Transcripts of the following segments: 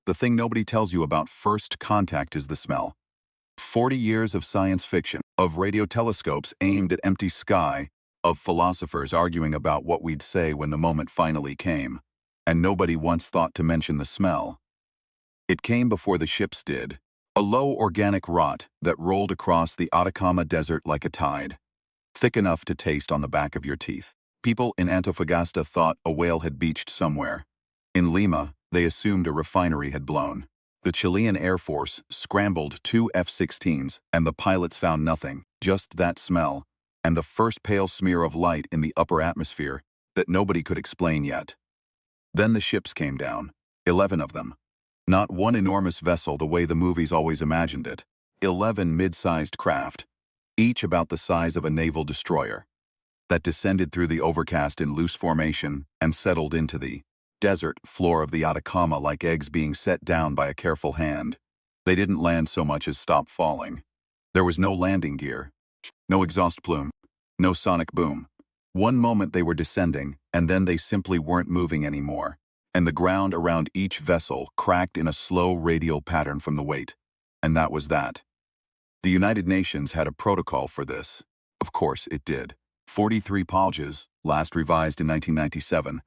The thing nobody tells you about first contact is the smell. 40 years of science fiction, of radio telescopes aimed at empty sky, of philosophers arguing about what we'd say when the moment finally came. And nobody once thought to mention the smell. It came before the ships did. A low organic rot that rolled across the Atacama Desert like a tide, thick enough to taste on the back of your teeth. People in Antofagasta thought a whale had beached somewhere. In Lima, they assumed a refinery had blown. The Chilean Air Force scrambled 2 F-16s, and the pilots found nothing, just that smell, and the first pale smear of light in the upper atmosphere that nobody could explain yet. Then the ships came down, 11 of them. Not one enormous vessel the way the movies always imagined it. 11 mid-sized craft, each about the size of a naval destroyer, that descended through the overcast in loose formation and settled into the desert floor of the Atacama like eggs being set down by a careful hand. They didn't land so much as stop falling. There was no landing gear, no exhaust plume, no sonic boom. One moment they were descending, and then they simply weren't moving anymore, and the ground around each vessel cracked in a slow radial pattern from the weight. And that was that. The United Nations had a protocol for this. Of course it did. 43 pages, last revised in 1997,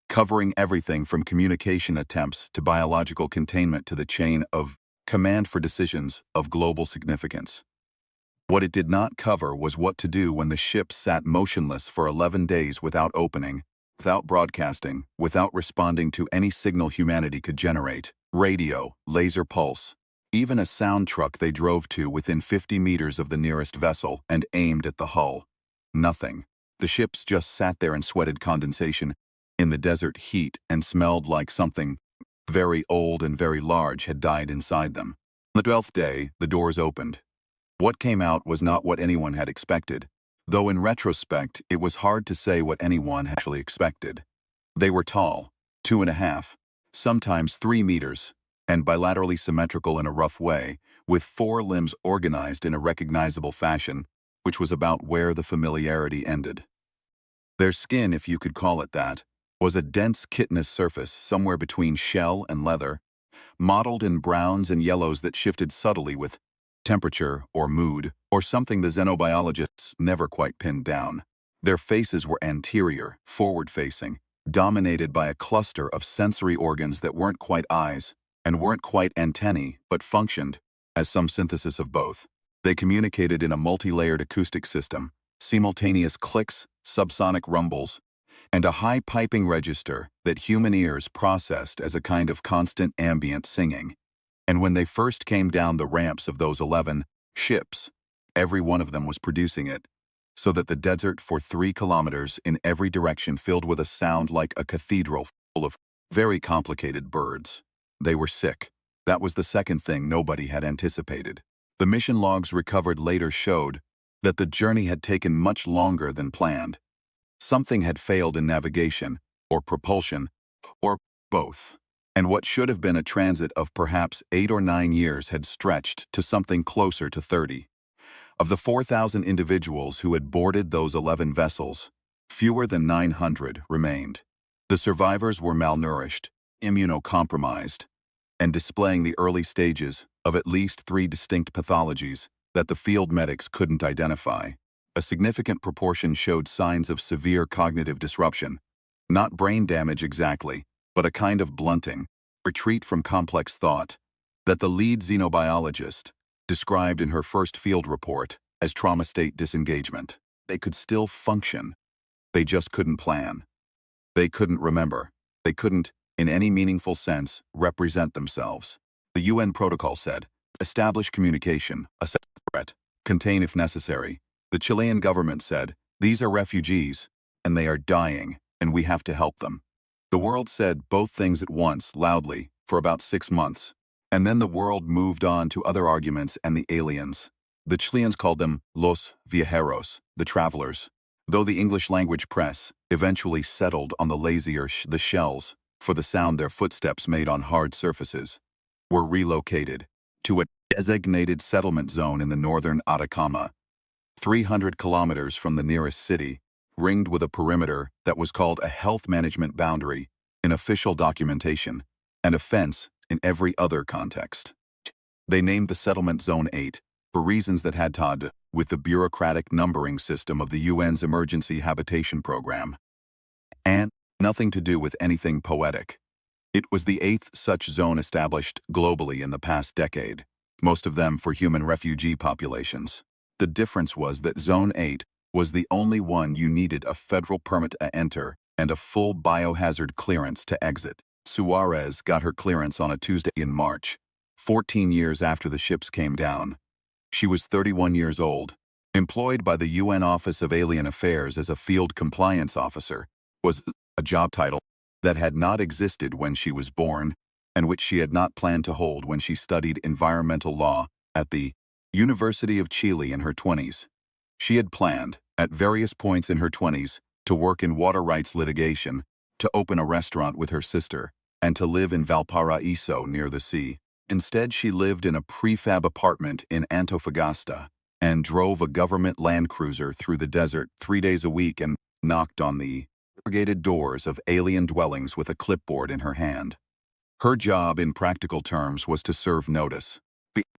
covering everything from communication attempts to biological containment to the chain of command for decisions of global significance. What it did not cover was what to do when the ship sat motionless for 11 days without opening, without broadcasting, without responding to any signal humanity could generate. Radio, laser pulse, even a sound truck they drove to within 50 meters of the nearest vessel and aimed at the hull. Nothing. The ships just sat there and sweated condensation in the desert heat and smelled like something very old and very large had died inside them. On the 12th day, the doors opened. What came out was not what anyone had expected, though in retrospect it was hard to say what anyone actually expected. They were tall, 2.5, sometimes 3 meters, and bilaterally symmetrical in a rough way, with 4 limbs organized in a recognizable fashion, which was about where the familiarity ended. Their skin, if you could call it that, was a dense chitinous surface somewhere between shell and leather, mottled in browns and yellows that shifted subtly with temperature or mood, or something the xenobiologists never quite pinned down. Their faces were anterior, forward-facing, dominated by a cluster of sensory organs that weren't quite eyes and weren't quite antennae, but functioned as some synthesis of both. They communicated in a multi-layered acoustic system, simultaneous clicks, subsonic rumbles, and a high piping register that human ears processed as a kind of constant ambient singing. And when they first came down the ramps of those 11 ships, every one of them was producing it, so that the desert for 3 kilometers in every direction filled with a sound like a cathedral full of very complicated birds. They were sick. That was the second thing nobody had anticipated. The mission logs recovered later showed that the journey had taken much longer than planned. Something had failed in navigation, or propulsion, or both. And what should have been a transit of perhaps 8 or 9 years had stretched to something closer to 30. Of the 4,000 individuals who had boarded those 11 vessels, fewer than 900 remained. The survivors were malnourished, immunocompromised, and displaying the early stages of at least 3 distinct pathologies that the field medics couldn't identify. A significant proportion showed signs of severe cognitive disruption, not brain damage exactly, but a kind of blunting, retreat from complex thought, that the lead xenobiologist described in her first field report as trauma state disengagement. They could still function. They just couldn't plan. They couldn't remember. They couldn't, in any meaningful sense, represent themselves. The UN protocol said, establish communication, assess the threat, contain if necessary. The Chilean government said, these are refugees, and they are dying, and we have to help them. The world said both things at once, loudly, for about 6 months. And then the world moved on to other arguments and the aliens. The Chileans called them los viajeros, the travelers, though the English-language press eventually settled on the lazier the shells, for the sound their footsteps made on hard surfaces, were relocated to a designated settlement zone in the northern Atacama, 300 kilometers from the nearest city, ringed with a perimeter that was called a health management boundary in official documentation, and a fence in every other context. They named the settlement Zone 8 for reasons that had to do with the bureaucratic numbering system of the UN's Emergency Habitation Program, and nothing to do with anything poetic. It was the 8th such zone established globally in the past decade, most of them for human refugee populations. The difference was that Zone 8 was the only one you needed a federal permit to enter and a full biohazard clearance to exit. Suarez got her clearance on a Tuesday in March, 14 years after the ships came down. She was 31 years old, employed by the UN Office of Alien Affairs as a field compliance officer, was a job title that had not existed when she was born and which she had not planned to hold when she studied environmental law at the University of Chile in her 20s. She had planned, at various points in her 20s, to work in water rights litigation, to open a restaurant with her sister, and to live in Valparaiso near the sea. Instead, she lived in a prefab apartment in Antofagasta and drove a government Land Cruiser through the desert 3 days a week and knocked on the corrugated doors of alien dwellings with a clipboard in her hand. Her job, in practical terms, was to serve notice.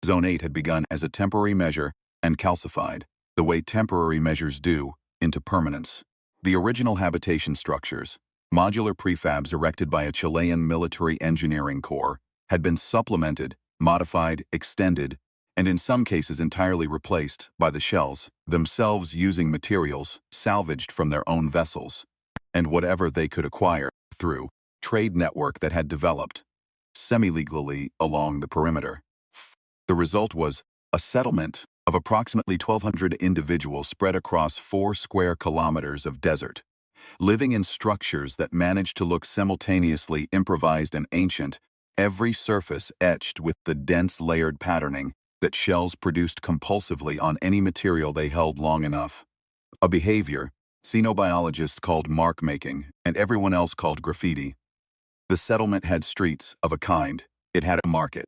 Zone 8 had begun as a temporary measure and calcified, the way temporary measures do, into permanence. The original habitation structures, modular prefabs erected by a Chilean military engineering corps, had been supplemented, modified, extended, and in some cases entirely replaced by the shells, themselves using materials salvaged from their own vessels, and whatever they could acquire through trade network that had developed semi-legally along the perimeter. The result was a settlement of approximately 1,200 individuals spread across 4 square kilometers of desert, living in structures that managed to look simultaneously improvised and ancient, every surface etched with the dense layered patterning that shells produced compulsively on any material they held long enough. A behavior xenobiologists called mark-making and everyone else called graffiti. The settlement had streets of a kind. It had a market.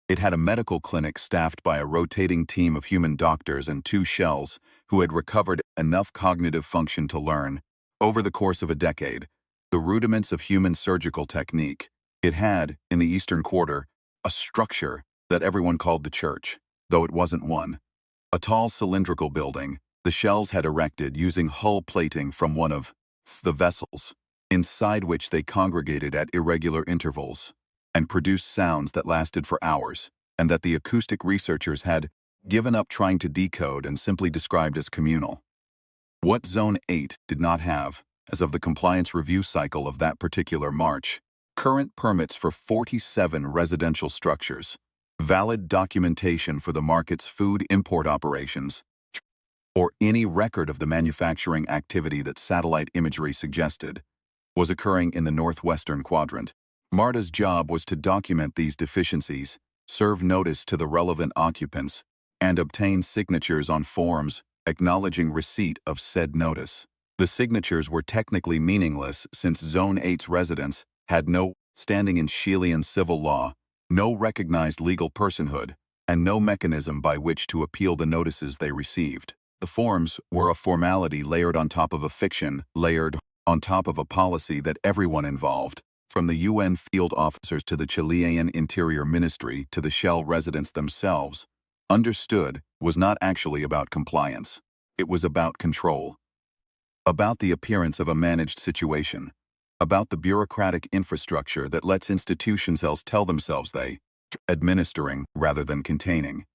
It had a medical clinic staffed by a rotating team of human doctors and 2 shells who had recovered enough cognitive function to learn, over the course of a decade, the rudiments of human surgical technique. It had, in the Eastern Quarter, a structure that everyone called the church, though it wasn't one. A tall cylindrical building, the shells had erected using hull plating from one of the vessels, inside which they congregated at irregular intervals and produced sounds that lasted for hours, and that the acoustic researchers had given up trying to decode and simply described as communal. What Zone 8 did not have, as of the compliance review cycle of that particular March, current permits for 47 residential structures, valid documentation for the market's food import operations, or any record of the manufacturing activity that satellite imagery suggested, was occurring in the northwestern quadrant. MARTA's job was to document these deficiencies, serve notice to the relevant occupants, and obtain signatures on forms acknowledging receipt of said notice. The signatures were technically meaningless since Zone 8's residents had no standing in Chilean civil law, no recognized legal personhood, and no mechanism by which to appeal the notices they received. The forms were a formality layered on top of a fiction, layered on top of a policy that everyone involved, from the UN field officers to the Chilean Interior Ministry to the Shell residents themselves, understood was not actually about compliance. It was about control. About the appearance of a managed situation. About the bureaucratic infrastructure that lets institutions else tell themselves they administering rather than containing.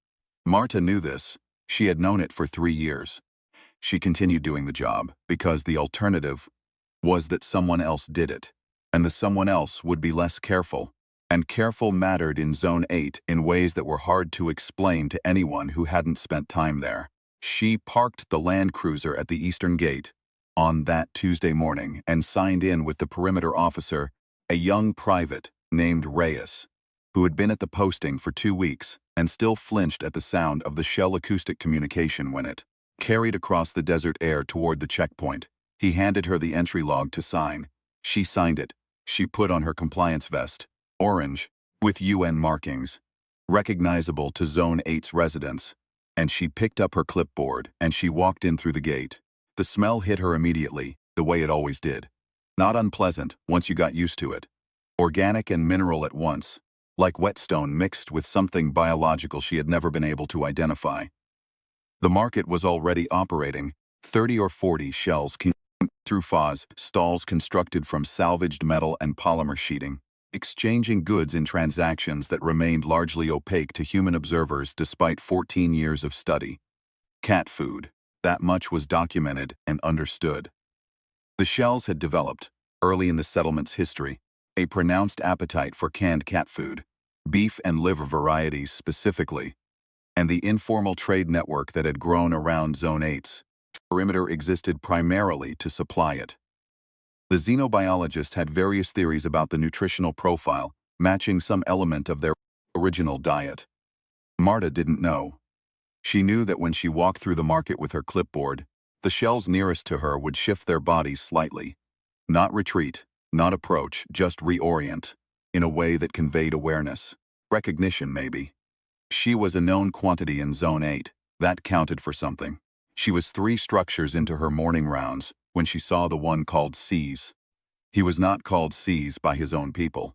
Marta knew this. She had known it for 3 years. She continued doing the job because the alternative was that someone else did it, and the someone else would be less careful, and careful mattered in Zone 8 in ways that were hard to explain to anyone who hadn't spent time there. She parked the Land Cruiser at the eastern gate on that Tuesday morning and signed in with the perimeter officer, a young private named Reyes, who had been at the posting for 2 weeks and still flinched at the sound of the shell acoustic communication when it carried across the desert air toward the checkpoint. He handed her the entry log to sign. She signed it. She put on her compliance vest, orange, with UN markings, recognizable to Zone 8's residents, and she picked up her clipboard and she walked in through the gate. The smell hit her immediately, the way it always did. Not unpleasant once you got used to it. Organic and mineral at once, like whetstone mixed with something biological she had never been able to identify. The market was already operating, 30 or 40 shells through FAS stalls constructed from salvaged metal and polymer sheeting, exchanging goods in transactions that remained largely opaque to human observers despite 14 years of study. Cat food. That much was documented and understood. The shells had developed, early in the settlement's history, a pronounced appetite for canned cat food, beef and liver varieties specifically, and the informal trade network that had grown around Zone 8's perimeter existed primarily to supply it. The xenobiologist had various theories about the nutritional profile, matching some element of their original diet. Marta didn't know. She knew that when she walked through the market with her clipboard, the shells nearest to her would shift their bodies slightly. Not retreat, not approach, just reorient, in a way that conveyed awareness. Recognition, maybe. She was a known quantity in Zone 8. That counted for something. She was 3 structures into her morning rounds when she saw the one called C's. He was not called C's by his own people.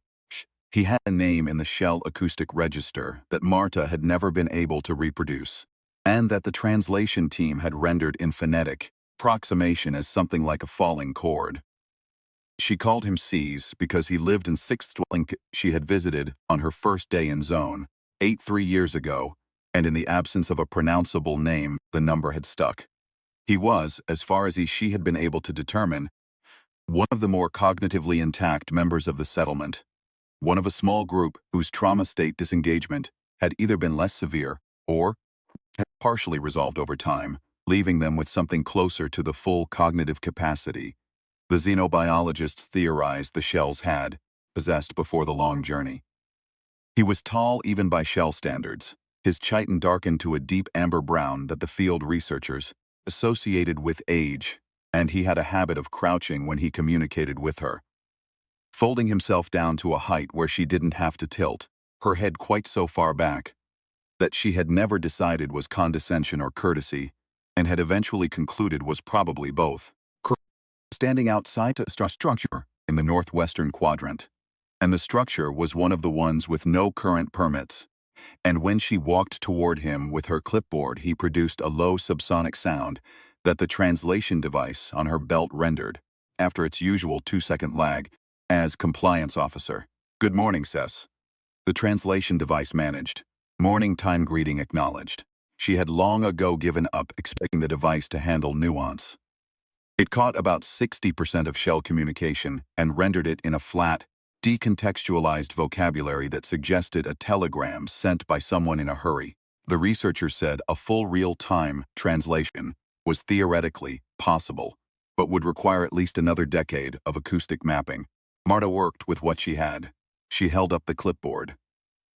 He had a name in the shell acoustic register that Marta had never been able to reproduce, and that the translation team had rendered in phonetic approximation as something like a falling chord. She called him C's because he lived in 6th dwelling she had visited on her first day in Zone 8 3 years ago, and in the absence of a pronounceable name, the number had stuck. He was, as far as she had been able to determine, one of the more cognitively intact members of the settlement, one of a small group whose trauma state disengagement had either been less severe or had partially resolved over time, leaving them with something closer to the full cognitive capacity the xenobiologists theorized the shells had possessed before the long journey. He was tall even by shell standards, his chitin darkened to a deep amber brown that the field researchers associated with age, and he had a habit of crouching when he communicated with her, folding himself down to a height where she didn't have to tilt, her head quite so far back, that she had never decided was condescension or courtesy, and had eventually concluded was probably both. Standing outside a structure in the northwestern quadrant, and the structure was one of the ones with no current permits, and when she walked toward him with her clipboard he produced a low subsonic sound that the translation device on her belt rendered, after its usual 2-second lag, as compliance officer. Good morning, Cess. The translation device managed. Morning time greeting acknowledged. She had long ago given up expecting the device to handle nuance. It caught about 60% of shell communication and rendered it in a flat, decontextualized vocabulary that suggested a telegram sent by someone in a hurry. The researcher said a full real-time translation was theoretically possible, but would require at least another decade of acoustic mapping. Marta worked with what she had. She held up the clipboard.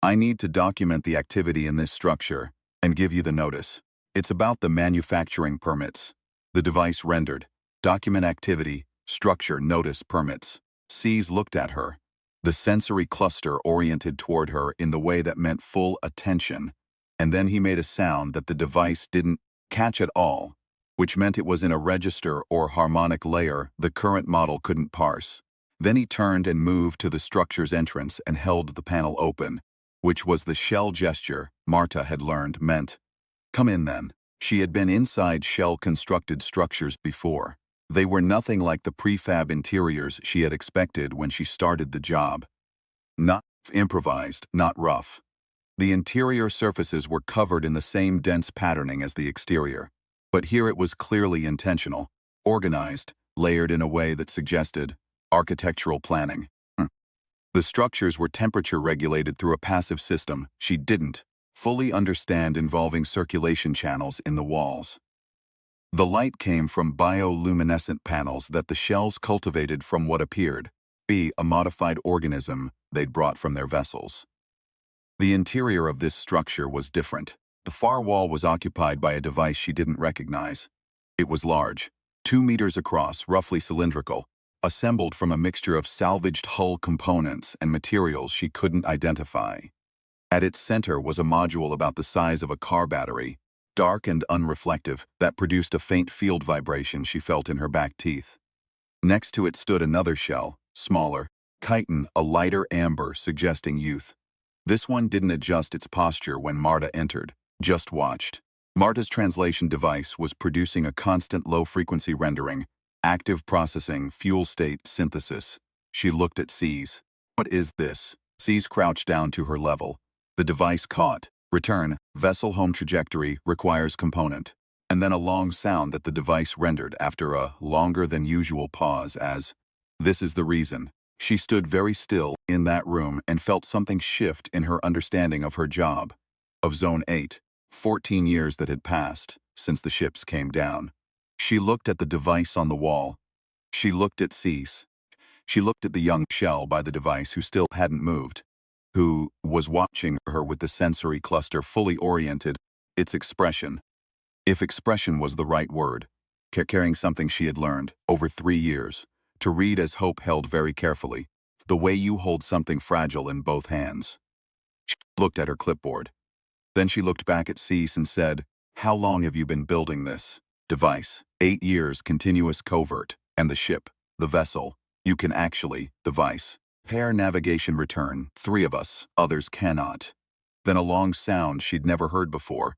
I need to document the activity in this structure and give you the notice. It's about the manufacturing permits. The device rendered. Document activity, structure, notice, permits. C's looked at her. The sensory cluster oriented toward her in the way that meant full attention, and then he made a sound that the device didn't catch at all, which meant it was in a register or harmonic layer the current model couldn't parse. Then he turned and moved to the structure's entrance and held the panel open, which was the shell gesture Marta had learned meant, "Come in then." She had been inside shell-constructed structures before. They were nothing like the prefab interiors she had expected when she started the job. Not improvised, not rough. The interior surfaces were covered in the same dense patterning as the exterior, but here it was clearly intentional, organized, layered in a way that suggested architectural planning. The structures were temperature regulated through a passive system she didn't fully understand involving circulation channels in the walls. The light came from bioluminescent panels that the shells cultivated from what appeared be a modified organism they'd brought from their vessels. The interior of this structure was different. The far wall was occupied by a device she didn't recognize. It was large, 2 meters across, roughly cylindrical, assembled from a mixture of salvaged hull components and materials she couldn't identify. At its center was a module about the size of a car battery, dark and unreflective, that produced a faint field vibration she felt in her back teeth. Next to it stood another shell, smaller, chitin, a lighter amber suggesting youth. This one didn't adjust its posture when Marta entered, just watched. Marta's translation device was producing a constant low-frequency rendering, active processing, fuel state synthesis. She looked at C's. What is this? C's crouched down to her level. The device caught. Return, vessel home trajectory requires component. And then a long sound that the device rendered after a longer than usual pause as, this is the reason. She stood very still in that room and felt something shift in her understanding of her job. Of Zone 8, 14 years that had passed since the ships came down. She looked at the device on the wall. She looked at Cease. She looked at the young shell by the device who still hadn't moved, who was watching her with the sensory cluster fully oriented, its expression. If expression was the right word, carrying something she had learned over 3 years, to read as Hope held very carefully, the way you hold something fragile in both hands. She looked at her clipboard. Then she looked back at Cease and said, how long have you been building this device? 8 years continuous covert, and the ship, the vessel, you can actually, device. Pair navigation return, 3 of us, others cannot. Then a long sound she'd never heard before,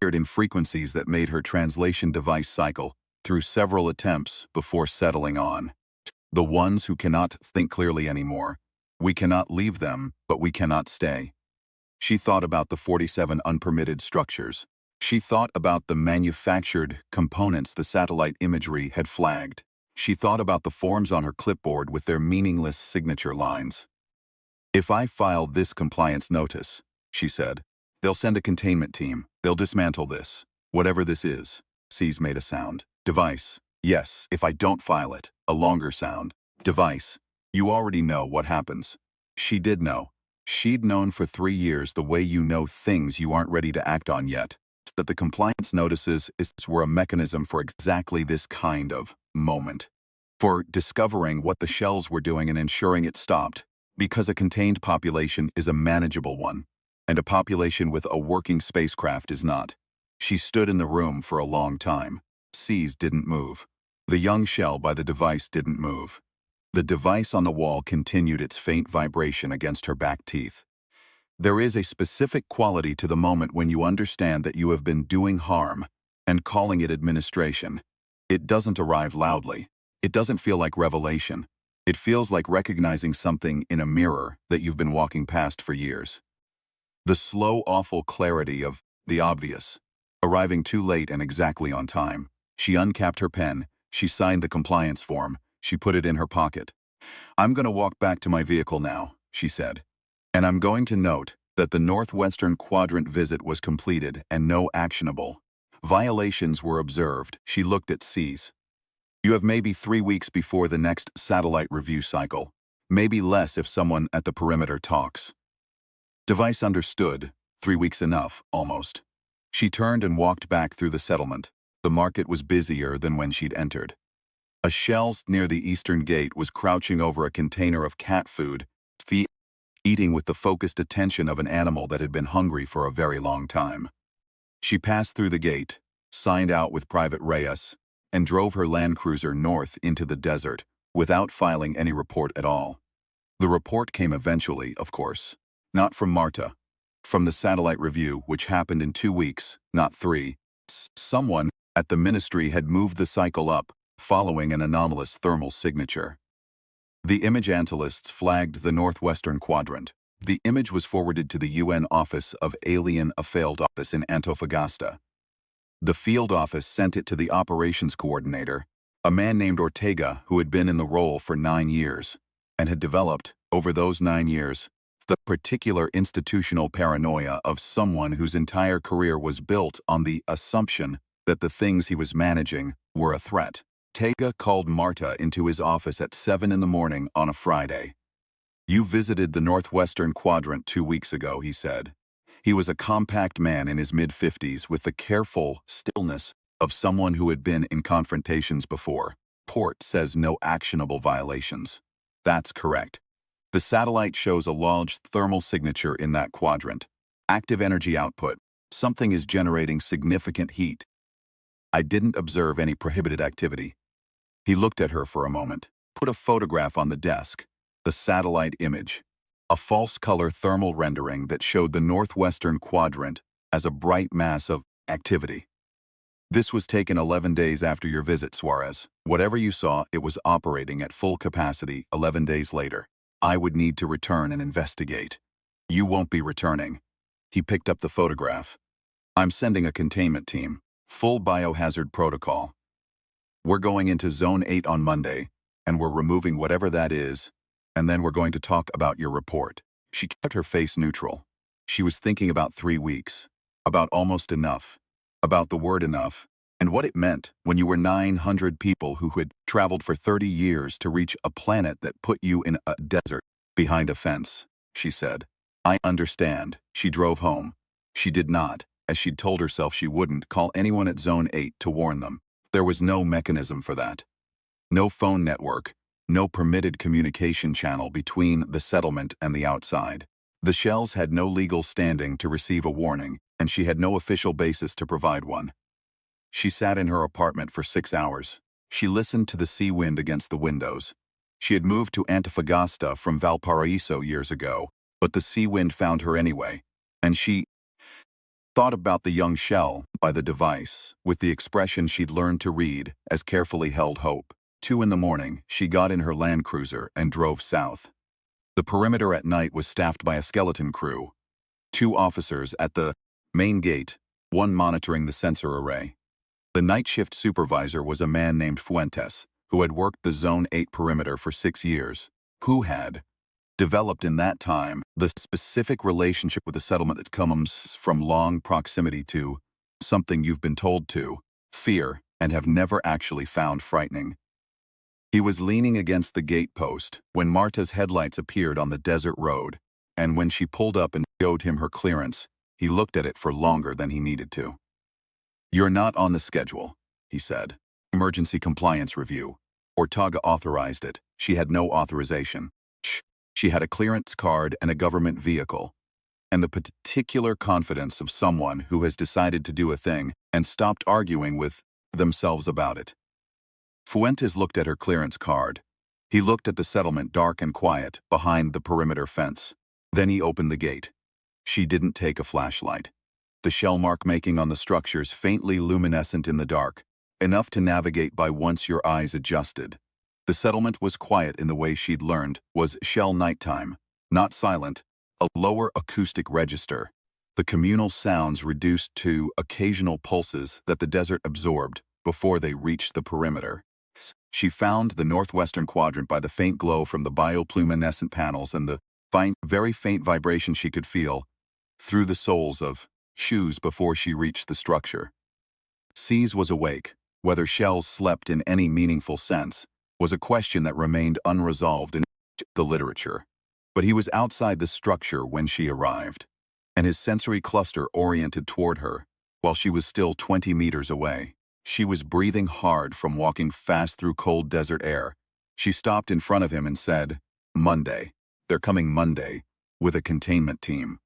heard in frequencies that made her translation device cycle through several attempts before settling on. The ones who cannot think clearly anymore. We cannot leave them, but we cannot stay. She thought about the 47 unpermitted structures. She thought about the manufactured components the satellite imagery had flagged. She thought about the forms on her clipboard with their meaningless signature lines. If I file this compliance notice, she said, they'll send a containment team. They'll dismantle this. Whatever this is. C's made a sound. Device. Yes, if I don't file it. A longer sound. Device. You already know what happens. She did know. She'd known for 3 years the way you know things you aren't ready to act on yet. That the compliance notices were a mechanism for exactly this kind of moment. For discovering what the shells were doing and ensuring it stopped. Because a contained population is a manageable one, and a population with a working spacecraft is not. She stood in the room for a long time. C's didn't move. The young shell by the device didn't move. The device on the wall continued its faint vibration against her back teeth. There is a specific quality to the moment when you understand that you have been doing harm and calling it administration. It doesn't arrive loudly. It doesn't feel like revelation. It feels like recognizing something in a mirror that you've been walking past for years. The slow, awful clarity of the obvious. Arriving too late and exactly on time. She uncapped her pen. She signed the compliance form. She put it in her pocket. I'm going to walk back to my vehicle now, she said. And I'm going to note that the northwestern quadrant visit was completed and no actionable violations were observed. She looked at C's. You have maybe 3 weeks before the next satellite review cycle. Maybe less if someone at the perimeter talks. Device understood. 3 weeks enough, almost. She turned and walked back through the settlement. The market was busier than when she'd entered. A shell near the eastern gate was crouching over a container of cat food, eating with the focused attention of an animal that had been hungry for a very long time. She passed through the gate, signed out with Private Reyes, and drove her Land Cruiser north into the desert without filing any report at all. The report came eventually, of course, not from Marta, from the satellite review, which happened in 2 weeks, not 3. Someone at the ministry had moved the cycle up, following an anomalous thermal signature. The image analysts flagged the northwestern quadrant. The image was forwarded to the UN Office of Alien a Field Office in Antofagasta. The field office sent it to the operations coordinator, a man named Ortega who had been in the role for 9 years, and had developed, over those 9 years, the particular institutional paranoia of someone whose entire career was built on the assumption that the things he was managing were a threat. Ortega called Marta into his office at 7 in the morning on a Friday. You visited the northwestern quadrant 2 weeks ago, he said. He was a compact man in his mid-50s with the careful stillness of someone who had been in confrontations before. Port says no actionable violations. That's correct. The satellite shows a large thermal signature in that quadrant. Active energy output. Something is generating significant heat. I didn't observe any prohibited activity. He looked at her for a moment, put a photograph on the desk, the satellite image. a false color thermal rendering that showed the northwestern quadrant as a bright mass of activity. This was taken 11 days after your visit, Suarez. Whatever you saw, it was operating at full capacity 11 days later. I would need to return and investigate. You won't be returning. He picked up the photograph. I'm sending a containment team. Full biohazard protocol. We're going into Zone 8 on Monday, and we're removing whatever that is, and then we're going to talk about your report. She kept her face neutral. She was thinking about 3 weeks, about almost enough, about the word enough, and what it meant when you were 900 people who had traveled for 30 years to reach a planet that put you in a desert behind a fence, she said. I understand. She drove home. She did not, as she'd told herself she wouldn't, call anyone at Zone 8 to warn them. There was no mechanism for that. No phone network, no permitted communication channel between the settlement and the outside. The shells had no legal standing to receive a warning, and she had no official basis to provide one. She sat in her apartment for 6 hours. She listened to the sea wind against the windows. She had moved to Antofagasta from Valparaiso years ago, but the sea wind found her anyway, and she thought about the young shell by the device, with the expression she'd learned to read as carefully held hope. 2 in the morning, she got in her Land Cruiser and drove south. The perimeter at night was staffed by a skeleton crew. 2 officers at the main gate, 1 monitoring the sensor array. The night shift supervisor was a man named Fuentes, who had worked the Zone 8 perimeter for 6 years, who had developed in that time the specific relationship with the settlement that comes from long proximity to something you've been told to, fear, and have never actually found frightening. He was leaning against the gate post when Marta's headlights appeared on the desert road, and when she pulled up and showed him her clearance, he looked at it for longer than he needed to. You're not on the schedule, he said. Emergency compliance review. Ortega authorized it. She had no authorization. She had a clearance card and a government vehicle, and the particular confidence of someone who has decided to do a thing and stopped arguing with themselves about it. Fuentes looked at her clearance card. He looked at the settlement dark and quiet behind the perimeter fence. Then he opened the gate. She didn't take a flashlight. The shell mark making on the structures faintly luminescent in the dark, enough to navigate by once your eyes adjusted. The settlement was quiet in the way she'd learned was shell nighttime, not silent, a lower acoustic register. The communal sounds reduced to occasional pulses that the desert absorbed before they reached the perimeter. She found the northwestern quadrant by the faint glow from the bioluminescent panels and the very faint vibration she could feel through the soles of shoes before she reached the structure. Seas was awake. Whether shells slept in any meaningful sense was a question that remained unresolved in the literature. But he was outside the structure when she arrived, and his sensory cluster oriented toward her, while she was still 20 meters away. She was breathing hard from walking fast through cold desert air. She stopped in front of him and said, Monday. They're coming Monday, with a containment team.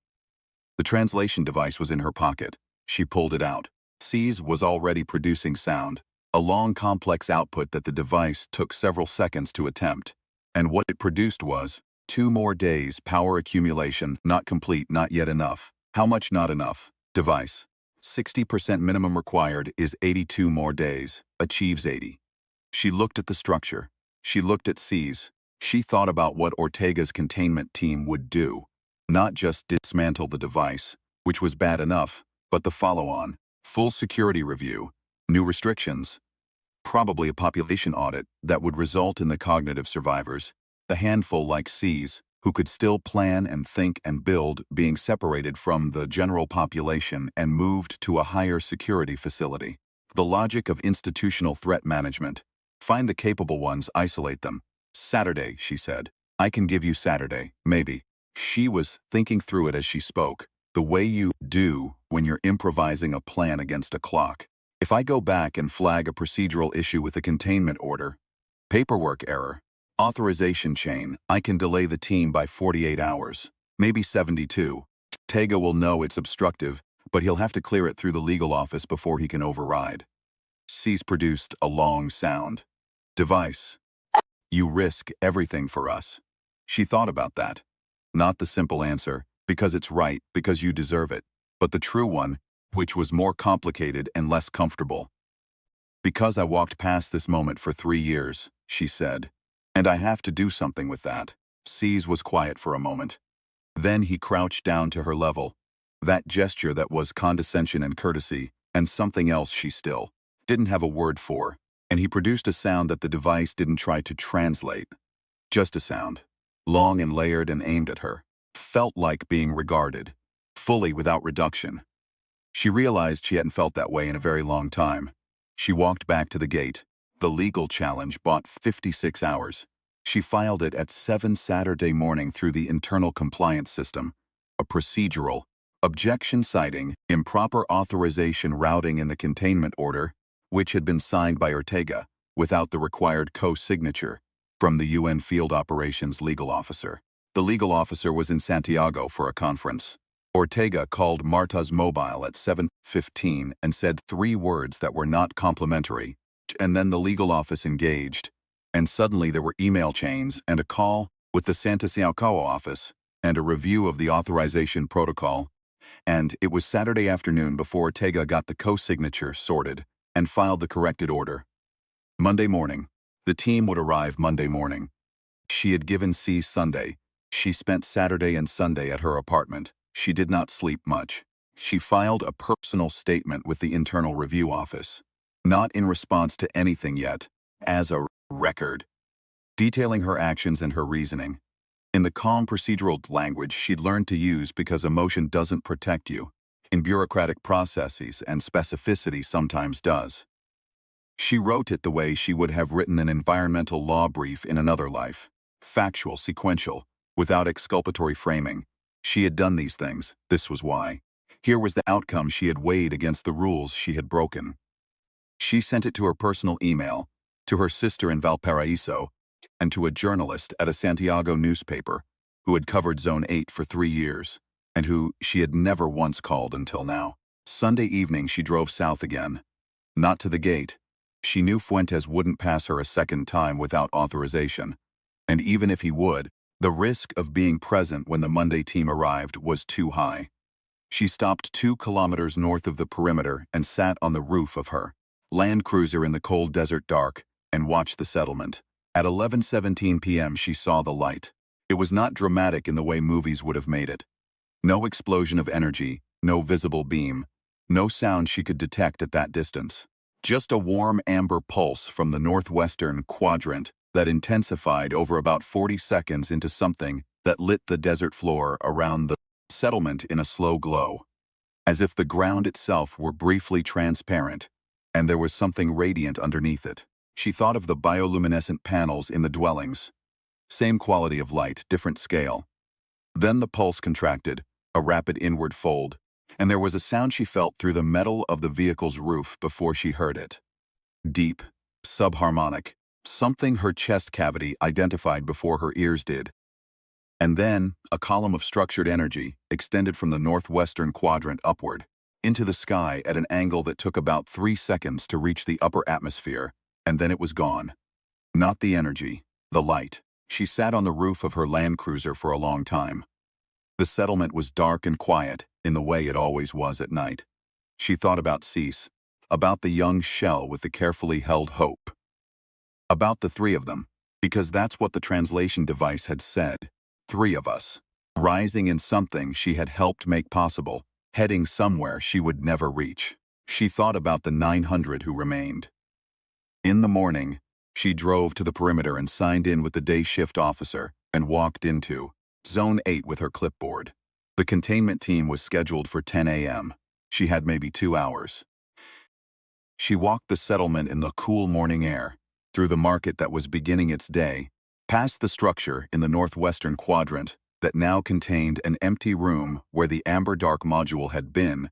The translation device was in her pocket. She pulled it out. Seas was already producing sound, a long complex output that the device took several seconds to attempt. And what it produced was 2 more days power accumulation, not complete, not yet enough. How much not enough? Device. 60% minimum required is 82 more days, achieves 80. She looked at the structure. She looked at Seas. She thought about what Ortega's containment team would do. Not just dismantle the device, which was bad enough, but the follow-on, full security review, new restrictions, probably a population audit that would result in the cognitive survivors, the handful like Seas, who could still plan and think and build, being separated from the general population and moved to a higher security facility. The logic of institutional threat management. Find the capable ones, isolate them. Saturday, she said. I can give you Saturday, maybe. She was thinking through it as she spoke, the way you do when you're improvising a plan against a clock. If I go back and flag a procedural issue with a containment order, paperwork error, authorization chain, I can delay the team by 48 hours, maybe 72. Ortega will know it's obstructive, but he'll have to clear it through the legal office before he can override. Seas produced a long sound. Device. You risk everything for us. She thought about that. Not the simple answer, because it's right, because you deserve it, but the true one, which was more complicated and less comfortable. Because I walked past this moment for 3 years, she said. And I have to do something with that. C's was quiet for a moment. Then he crouched down to her level. That gesture that was condescension and courtesy, and something else she still didn't have a word for, and he produced a sound that the device didn't try to translate. Just a sound. Long and layered and aimed at her. Felt like being regarded. Fully without reduction. She realized she hadn't felt that way in a very long time. She walked back to the gate. The legal challenge bought 56 hours. She filed it at 7 Saturday morning through the internal compliance system. A procedural, objection citing, improper authorization routing in the containment order, which had been signed by Ortega, without the required co-signature, from the UN Field Operations legal officer. The legal officer was in Santiago for a conference. Ortega called Marta's mobile at 7:15 and said 3 words that were not complimentary, and then the legal office engaged, and suddenly there were email chains and a call with the Santiago office and a review of the authorization protocol, and it was Saturday afternoon before Ortega got the co-signature sorted and filed the corrected order. Monday morning. The team would arrive Monday morning. She had given C Sunday. She spent Saturday and Sunday at her apartment. She did not sleep much. She filed a personal statement with the Internal Review Office. Not in response to anything yet, as a record, detailing her actions and her reasoning. In the calm procedural language she'd learned to use because emotion doesn't protect you. In bureaucratic processes and specificity sometimes does. She wrote it the way she would have written an environmental law brief in another life. Factual, sequential, without exculpatory framing. She had done these things, this was why. Here was the outcome she had weighed against the rules she had broken. She sent it to her personal email, to her sister in Valparaiso, and to a journalist at a Santiago newspaper who had covered Zone 8 for 3 years, and who she had never once called until now. Sunday evening she drove south again. Not to the gate. She knew Fuentes wouldn't pass her a second time without authorization, and even if he would, the risk of being present when the Monday team arrived was too high. She stopped 2 kilometers north of the perimeter and sat on the roof of her Land Cruiser in the cold desert dark and watched the settlement. At 11:17 p.m. she saw the light. It was not dramatic in the way movies would have made it. No explosion of energy, no visible beam, no sound she could detect at that distance. Just a warm amber pulse from the northwestern quadrant that intensified over about 40 seconds into something that lit the desert floor around the settlement in a slow glow, as if the ground itself were briefly transparent, and there was something radiant underneath it. She thought of the bioluminescent panels in the dwellings. Same quality of light, different scale. Then the pulse contracted, a rapid inward fold, and there was a sound she felt through the metal of the vehicle's roof before she heard it. Deep, subharmonic, something her chest cavity identified before her ears did. And then, a column of structured energy extended from the northwestern quadrant upward, into the sky at an angle that took about 3 seconds to reach the upper atmosphere, and then it was gone. Not the energy, the light. She sat on the roof of her Land Cruiser for a long time. The settlement was dark and quiet, in the way it always was at night. She thought about Cease, about the young shell with the carefully held hope. About the 3 of them, because that's what the translation device had said. 3 of us. Rising in something she had helped make possible, heading somewhere she would never reach. She thought about the 900 who remained. In the morning, she drove to the perimeter and signed in with the day shift officer and walked into Zone 8 with her clipboard. The containment team was scheduled for 10 a.m. She had maybe 2 hours. She walked the settlement in the cool morning air, through the market that was beginning its day, past the structure in the northwestern quadrant that now contained an empty room where the amber-dark module had been,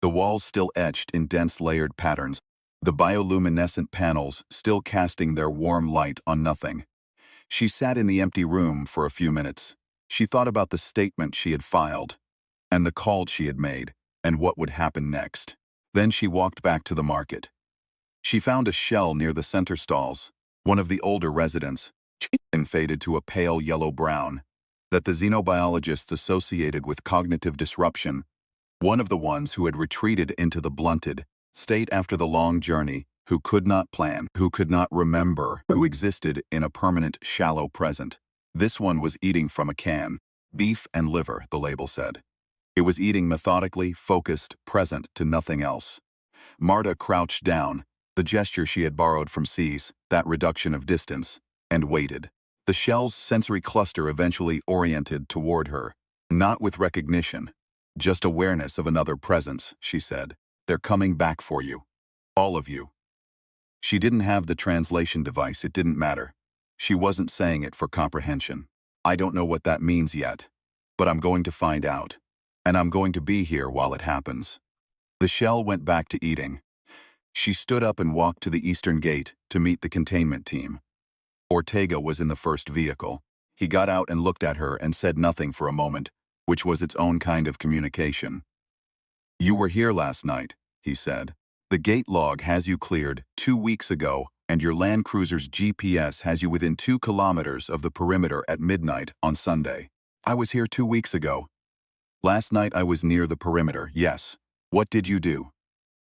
the walls still etched in dense layered patterns, the bioluminescent panels still casting their warm light on nothing. She sat in the empty room for a few minutes. She thought about the statement she had filed, and the call she had made, and what would happen next. Then she walked back to the market. She found a shell near the center stalls, one of the older residents, and faded to a pale yellow-brown. that the xenobiologists associated with cognitive disruption, one of the ones who had retreated into the blunted state after the long journey, who could not plan, who could not remember, who existed in a permanent, shallow present. This one was eating from a can. Beef and liver, the label said. It was eating methodically, focused, present to nothing else. Marta crouched down, the gesture she had borrowed from C's, that reduction of distance, and waited. The shell's sensory cluster eventually oriented toward her, not with recognition, just awareness of another presence, she said. They're coming back for you. All of you. She didn't have the translation device, it didn't matter. She wasn't saying it for comprehension. I don't know what that means yet, but I'm going to find out. And I'm going to be here while it happens. The shell went back to eating. She stood up and walked to the eastern gate to meet the containment team. Ortega was in the first vehicle. He got out and looked at her and said nothing for a moment, which was its own kind of communication. You were here last night, he said. The gate log has you cleared 2 weeks ago, and your Land Cruiser's GPS has you within 2 kilometers of the perimeter at midnight on Sunday. I was here 2 weeks ago. Last night I was near the perimeter, yes. What did you do?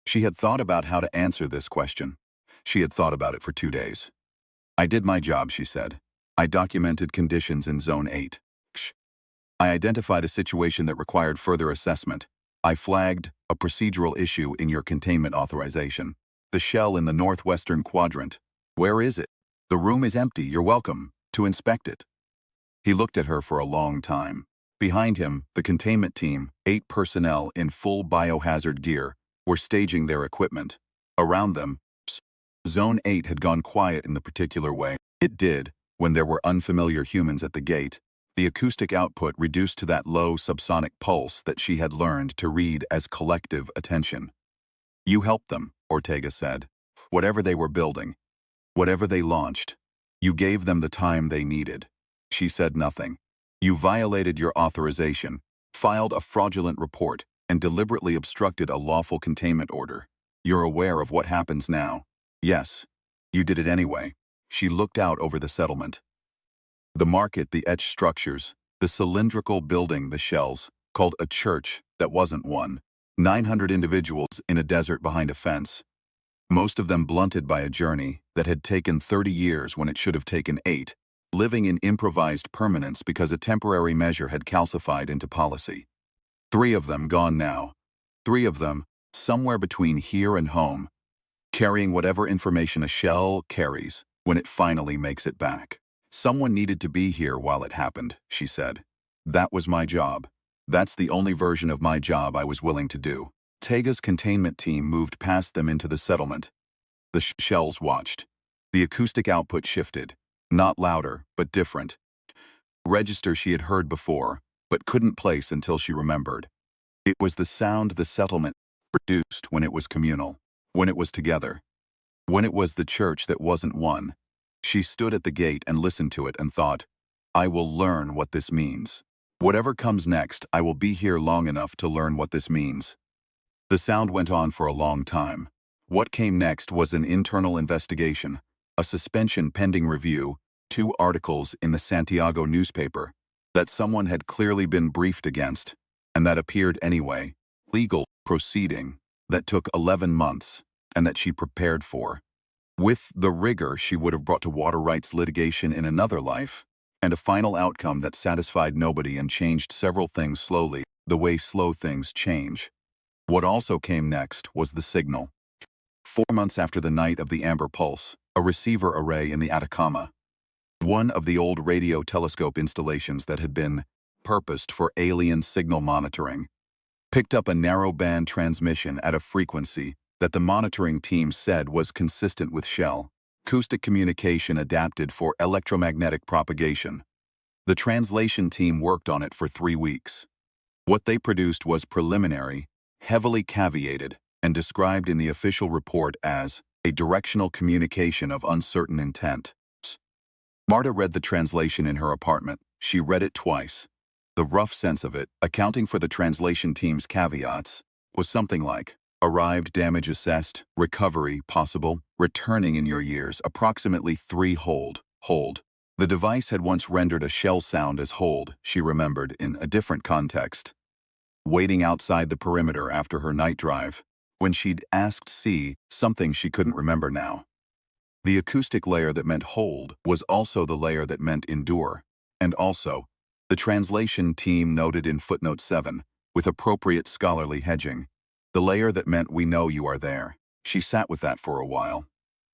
She had thought about how to answer this question. She had thought about it for 2 days. I did my job, she said. I documented conditions in Zone 8. I identified a situation that required further assessment. I flagged a procedural issue in your containment authorization. The shell in the northwestern quadrant. Where is it? The room is empty, you're welcome to inspect it. He looked at her for a long time. Behind him, the containment team, 8 personnel in full biohazard gear, were staging their equipment. Around them, Zone 8 had gone quiet in the particular way it did when there were unfamiliar humans at the gate. The acoustic output reduced to that low subsonic pulse that she had learned to read as collective attention. You helped them, Ortega said. Whatever they were building, whatever they launched, you gave them the time they needed. She said nothing. You violated your authorization, filed a fraudulent report, and deliberately obstructed a lawful containment order. You're aware of what happens now. Yes, you did it anyway. She looked out over the settlement. The market, the etched structures, the cylindrical building, the shells, called a church that wasn't one. 900 individuals in a desert behind a fence. Most of them blunted by a journey that had taken 30 years when it should have taken 8, living in improvised permanence because a temporary measure had calcified into policy. 3 of them gone now. 3 of them, somewhere between here and home, carrying whatever information a shell carries when it finally makes it back. Someone needed to be here while it happened, she said. That was my job. That's the only version of my job I was willing to do. Tega's containment team moved past them into the settlement. The shells watched. The acoustic output shifted. Not louder, but different. Register she had heard before, but couldn't place until she remembered. It was the sound the settlement produced when it was communal, when it was together, when it was the church that wasn't one. She stood at the gate and listened to it and thought, I will learn what this means. Whatever comes next, I will be here long enough to learn what this means. The sound went on for a long time. What came next was an internal investigation, a suspension pending review, 2 articles in the Santiago newspaper that someone had clearly been briefed against, and that appeared anyway, legal proceeding that took 11 months and that she prepared for. With the rigor she would have brought to water rights litigation in another life, and a final outcome that satisfied nobody and changed several things slowly, the way slow things change. What also came next was the signal. 4 months after the night of the Amber Pulse, a receiver array in the Atacama, one of the old radio telescope installations that had been purposed for alien signal monitoring, picked up a narrow-band transmission at a frequency that the monitoring team said was consistent with shell. Acoustic communication adapted for electromagnetic propagation. The translation team worked on it for 3 weeks. What they produced was preliminary, heavily caveated, and described in the official report as a directional communication of uncertain intent. Marta read the translation in her apartment. She read it twice. The rough sense of it, accounting for the translation team's caveats, was something like, arrived damage assessed, recovery possible, returning in your years, approximately 3 hold. The device had once rendered a shell sound as hold, she remembered, in a different context. Waiting outside the perimeter after her night drive, when she'd asked C something she couldn't remember now. The acoustic layer that meant hold was also the layer that meant endure, and also, the translation team noted in footnote 7, with appropriate scholarly hedging, the layer that meant we know you are there. She sat with that for a while.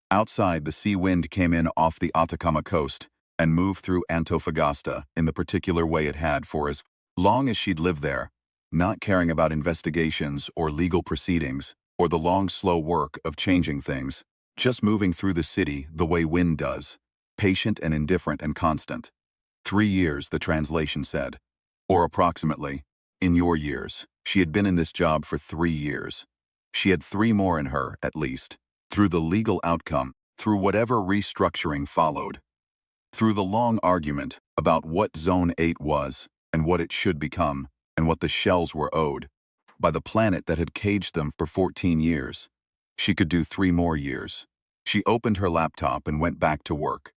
Outside, the sea wind came in off the Atacama coast and moved through Antofagasta in the particular way it had for as long as she'd lived there, not caring about investigations or legal proceedings or the long, slow work of changing things, just moving through the city the way wind does, patient and indifferent and constant. 3 years, the translation said. Or approximately, in your years. She had been in this job for 3 years. She had 3 more in her, at least. Through the legal outcome, through whatever restructuring followed. Through the long argument about what Zone 8 was, and what it should become, and what the shells were owed, by the planet that had caged them for 14 years. She could do 3 more years. She opened her laptop and went back to work.